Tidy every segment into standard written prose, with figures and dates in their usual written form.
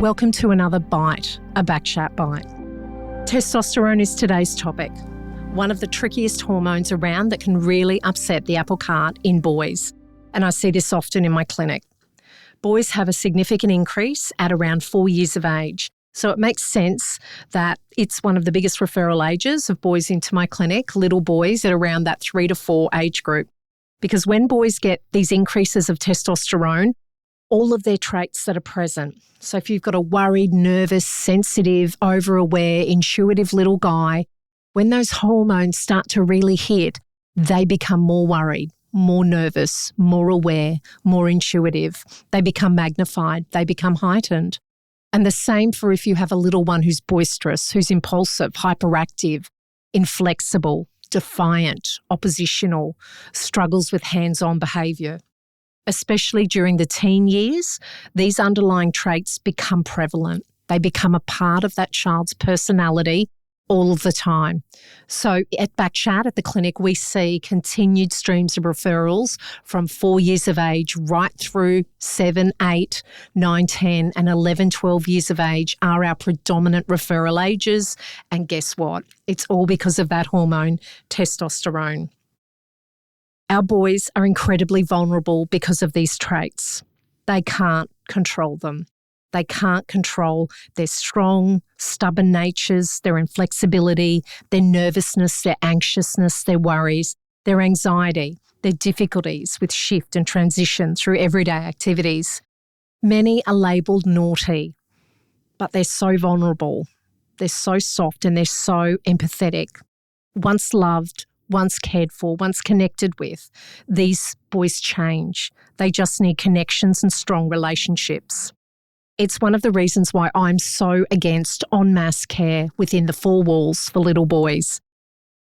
Welcome to another Bite, a Backchat Bite. Testosterone is today's topic, one of the trickiest hormones around that can really upset the apple cart in boys. And I see this often in my clinic. Boys have a significant increase at around 4 years of age. So it makes sense that it's one of the biggest referral ages of boys into my clinic, little boys at around that 3 to 4 age group. Because when boys get these increases of testosterone, all of their traits that are present. So if you've got a worried, nervous, sensitive, over-aware, intuitive little guy, when those hormones start to really hit, they become more worried, more nervous, more aware, more intuitive. They become magnified, they become heightened. And the same for if you have a little one who's boisterous, who's impulsive, hyperactive, inflexible, defiant, oppositional, struggles with hands-on behaviour. Especially during the teen years, these underlying traits become prevalent. They become a part of that child's personality all of the time. So at Backchat at the clinic, we see continued streams of referrals from 4 years of age right through 7, 8, 9, 10 and 11, 12 years of age are our predominant referral ages. And guess what? It's all because of that hormone, testosterone. Our boys are incredibly vulnerable because of these traits. They can't control them. They can't control their strong, stubborn natures, their inflexibility, their nervousness, their anxiousness, their worries, their anxiety, their difficulties with shift and transition through everyday activities. Many are labelled naughty, but they're so vulnerable. They're so soft and they're so empathetic. Once loved, once cared for, once connected with, these boys change. They just need connections and strong relationships. It's one of the reasons why I'm so against en masse care within the 4 walls for little boys.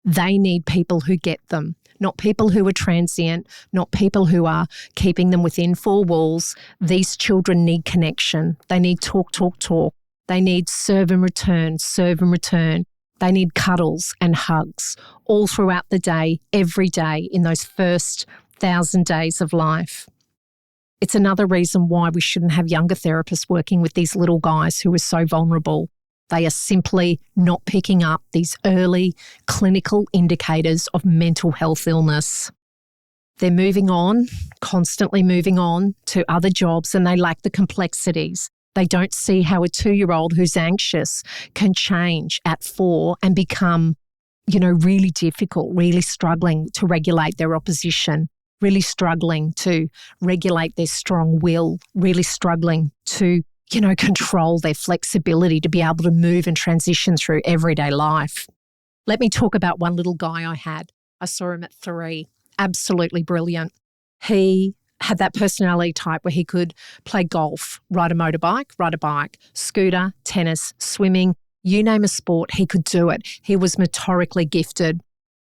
They need people who get them, not people who are transient, not people who are keeping them within 4 walls. These children need connection. They need talk. They need serve and return. They need cuddles and hugs all throughout the day, every day in those first 1,000 days of life. It's another reason why we shouldn't have younger therapists working with these little guys who are so vulnerable. They are simply not picking up these early clinical indicators of mental health illness. They're moving on, constantly moving on to other jobs, and they lack the complexities. They don't see how a 2-year-old who's anxious can change at 4 and become, really difficult, really struggling to regulate their opposition, really struggling to regulate their strong will, really struggling to, control their flexibility to be able to move and transition through everyday life. Let me talk about one little guy I had. I saw him at 3, absolutely brilliant. He had that personality type where he could play golf, ride a motorbike, ride a bike, scooter, tennis, swimming, you name a sport, he could do it. He was motorically gifted,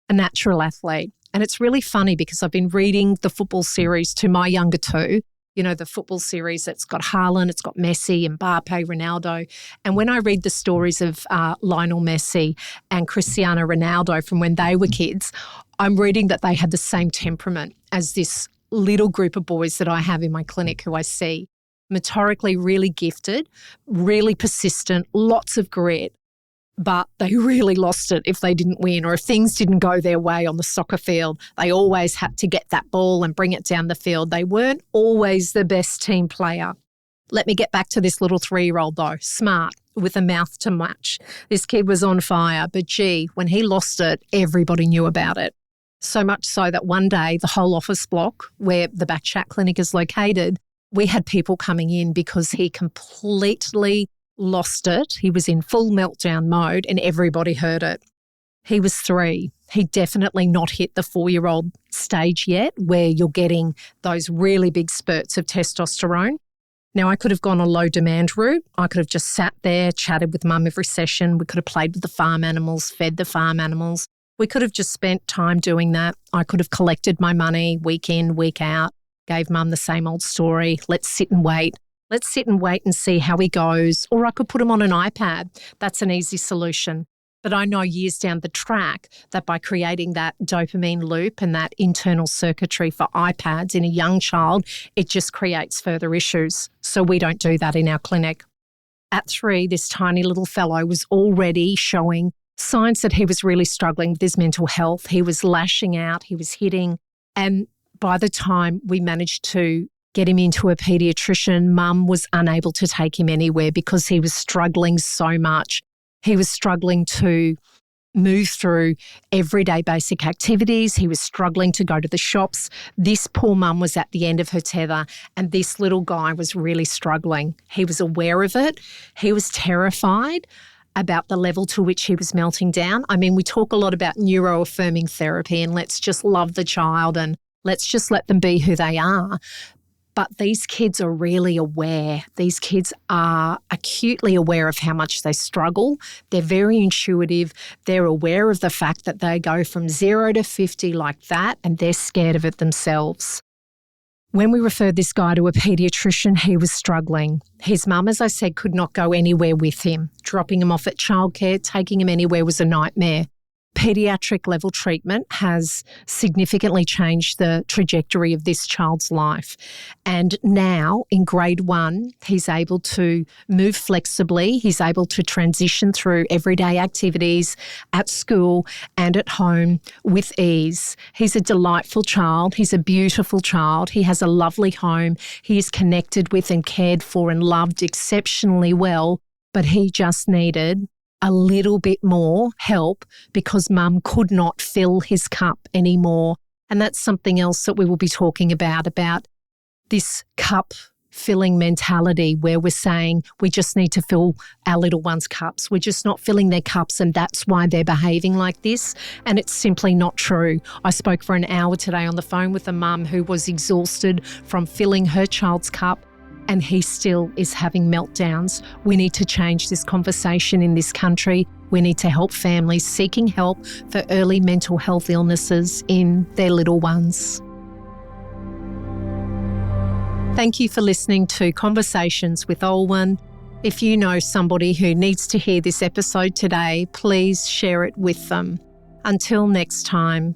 a natural athlete. And it's really funny because I've been reading the football series to my younger 2, the football series that's got Haaland, it's got Messi, Mbappe, Ronaldo. And when I read the stories of Lionel Messi and Cristiano Ronaldo from when they were kids, I'm reading that they had the same temperament as this little group of boys that I have in my clinic who I see. Motorically really gifted, really persistent, lots of grit, but they really lost it if they didn't win or if things didn't go their way on the soccer field. They always had to get that ball and bring it down the field. They weren't always the best team player. Let me get back to this little 3-year-old though, smart, with a mouth to match. This kid was on fire, but gee, when he lost it, everybody knew about it. So much so that one day the whole office block where the Backchat clinic is located, we had people coming in because he completely lost it. He was in full meltdown mode and everybody heard it. He was 3. He'd definitely not hit the 4-year-old stage yet where you're getting those really big spurts of testosterone. Now, I could have gone a low demand route. I could have just sat there, chatted with mum every session. We could have played with the farm animals, fed the farm animals. We could have just spent time doing that. I could have collected my money week in, week out, gave mum the same old story. Let's sit and wait. Let's sit and wait and see how he goes. Or I could put him on an iPad. That's an easy solution. But I know years down the track that by creating that dopamine loop and that internal circuitry for iPads in a young child, it just creates further issues. So we don't do that in our clinic. At 3, this tiny little fellow was already showing signs that he was really struggling with his mental health. He was lashing out, he was hitting. And by the time we managed to get him into a paediatrician, Mum was unable to take him anywhere because he was struggling so much. He was struggling to move through everyday basic activities. He was struggling to go to the shops. This poor mum was at the end of her tether, and this little guy was really struggling. He was aware of it. He was terrified about the level to which he was melting down. I mean, we talk a lot about neuroaffirming therapy and let's just love the child and let's just let them be who they are. But these kids are really aware. These kids are acutely aware of how much they struggle. They're very intuitive. They're aware of the fact that they go from 0 to 50 like that, and they're scared of it themselves. When we referred this guy to a paediatrician, he was struggling. His mum, as I said, could not go anywhere with him. Dropping him off at childcare, taking him anywhere was a nightmare. Paediatric level treatment has significantly changed the trajectory of this child's life. And now in grade 1, he's able to move flexibly. He's able to transition through everyday activities at school and at home with ease. He's a delightful child. He's a beautiful child. He has a lovely home. He is connected with and cared for and loved exceptionally well, but he just needed a little bit more help because Mum could not fill his cup anymore. And that's something else that we will be talking about this cup filling mentality where we're saying we just need to fill our little ones' cups. We're just not filling their cups and that's why they're behaving like this. And it's simply not true. I spoke for an hour today on the phone with a mum who was exhausted from filling her child's cup, and he still is having meltdowns. We need to change this conversation in this country. We need to help families seeking help for early mental health illnesses in their little ones. Thank you for listening to Conversations with Olwen. If you know somebody who needs to hear this episode today, please share it with them. Until next time,